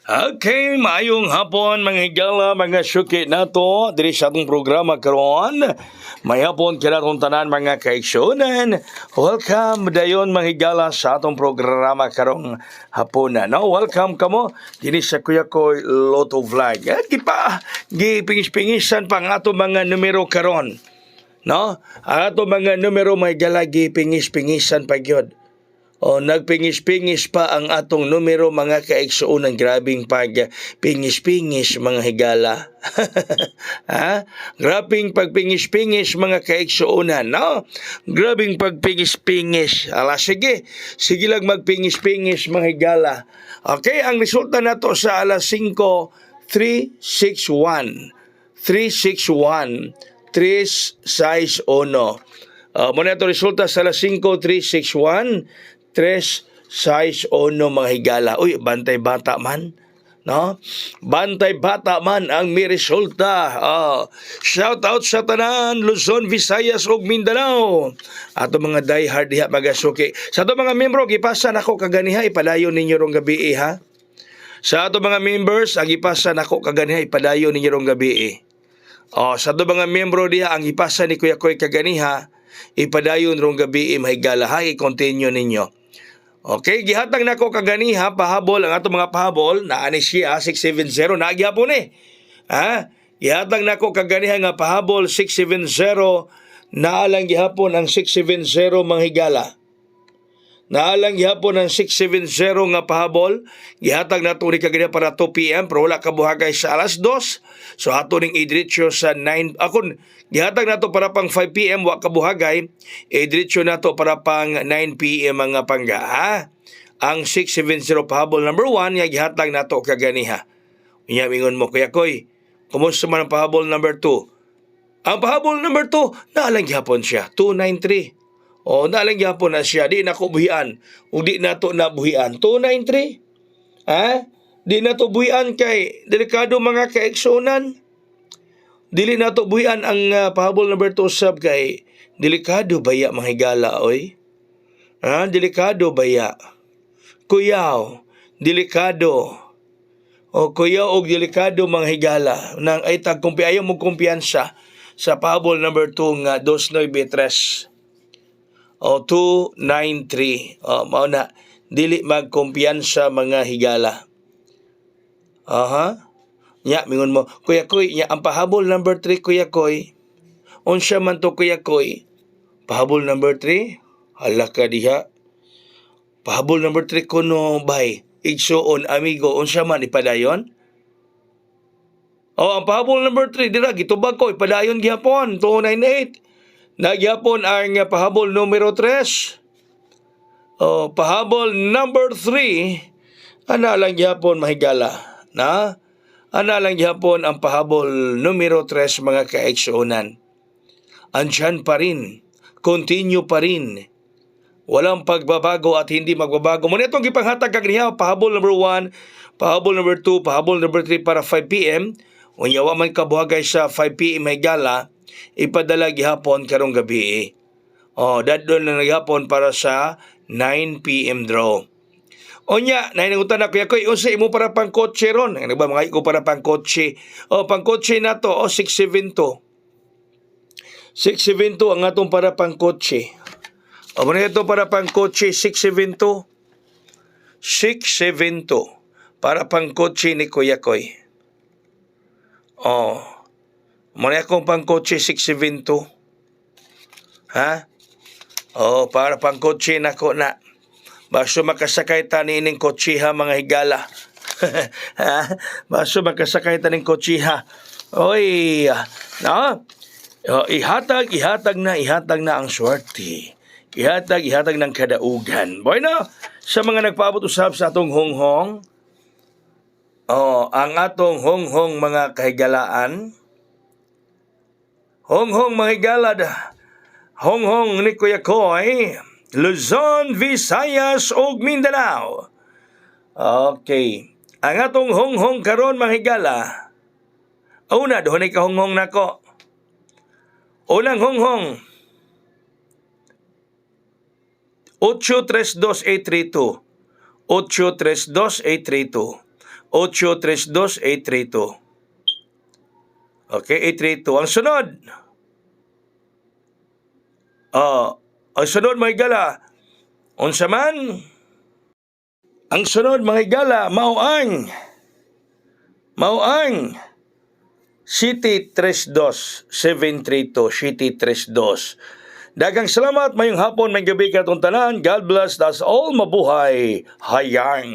Okay, maayong hapon mga higala, mga syuki nato diri sa atong programa karon. May hapon kina atong tanan mga kaigsunan. Welcome dayon mga higala sa atong programa karong hapon na. No, welcome kamo dinhi sa Kuya Koy Lotto Vlog. Gipingis-pingisan pa ang ato mga numero karon. No? Ang ato mga numero may higala gipingis-pingisan pa gyud. O nagpingis-pingis pa ang atong numero mga kaigsuonan, grabing pag pingis-pingis mga higala. Ha? Grabing pagpingis-pingis mga kaigsuonan, no? Grabing pagpingis-pingis. Ala sige lang magpingis-pingis mga higala. Okay, ang resulta nato sa alas 5, 361. 361 361. Muna ito resulta sa alas 5, 361 361 mga higala. Uy, bantay bata man. No? Bantay bata man ang may resulta. Shout out sa tanan, Luzon, Visayas ug Mindanao. Ato mga diehard diha magasuki. Sa ato mga membro gipasa nako kaganiha ipadayon ninyo rong gabi ha. Sa ato mga members ang ipasa nako kaganiha ipadayon ninyo rong gabi. Sa ato mga membro diha ang ipasa ni Kuya Koy kaganiha ipadayon rong gabi mahigala ha, i-continue ninyo. Okay, gihatag nako kaganiha pahabol ang ato mga pahabol na ani siya 670 na gyapon ha. Gihatag nako kaganiha nga pahabol 670 naalang gihapon ang 670 mga higala. Naalang gihapon ang 670 nga pahabol. Gihatag nato ni kaganiha para 2 PM pero wala kabuhagay sa alas 2. So ato ning idiretso sa 9 akon gihatag nato para pang 5 PM wa kabuhagay, idiretso nato para pang 9 PM mga pangga ha. Ang 670 pahabol number 1 nga gihatag nato kaganiha. Unya mingon mo Kuya Koy, kumusta man ang pahabol number 2? Ang pahabol number 2 naalang gihapon siya 293. Naalang gihapon na siya, di na ko buhian. O di na to nabuhian. 293? Ha? Di na to buhian kay delikado mga kaigsunan. Dili na to buhian ang pahabol number 2 sab kay delikado baya mga higala, oy. Ha? Delikado baya. Kuyaw, delikado. Kuyaw og delikado mga higala. Nang ay ayaw mo kumpiyansa sa pahabol number 2 nga 293. 293. Mao na dili magkumpiyansa mga higala. Nya mingon mo, Kuya Koy, nya ang pahabol number 3 Kuya Koy. Unsa man to Kuya Koy? Pahabol number 3? Hala ka diha. Pahabol number 3 kuno bay. Igsuon amigo, unsa man ipadayon? Ang pahabol number 3 dira gitubag ko ipadayon gihapon 298. Nagyapon ang pahabol numero 3. Pahabol number 3. Lang gyapon mahigala. Na? Lang gyapon ang pahabol numero 3 mga kaigsuonan. Andyan pa rin. Continue pa rin. Walang pagbabago at hindi magbabago. Muna itong gipanghatag kagniha. Pahabol number 1, pahabol number 2, pahabol number 3 para 5 PM. Unyawa man kabuhagay sa 5 PM mahigala. Ipadala gihapon karong gabi. Dadon na gihapon para sa 9 PM draw. Onya, nangutan na Kuya Koy, unsa imo para pang kotse ron? Ano ba mga iko para pang kotse? Pang kotse na to, 672. 672 ang atong para pang kotse. Muna ito para pang kotse 672. 672 para pang kotse ni Kuya Koy. Muna akong pangkotse 672. Ha? Para pangkotse na ko na. Baso makasakay ta nining kotsiha mga higala. Ha? Baso makasakay ta ning kotsiha. Oy, no? Ihatag na ang swerte. Ihatag ng kadaugan. Boy no? Sa mga nagpaabot usab sa atong honghong. Ang atong honghong mga kahigalaan. Honghong mga higala Honghong ni Kuya Koy, Luzon, Visayas ug Mindanao. Okay. Ang atong honghong karon mga higala. Una, doon ay kahonghong nako. Unang honghong. 832-832. 832-832. 832-832. Okay, 832. Ang sunod. Ang sunod mga higala. Unsa man? Ang sunod mga higala, mauang City 32732, City 32. Daghang salamat, mayong hapon, may gabi katong tanan. God bless us all, mabuhay, hayang.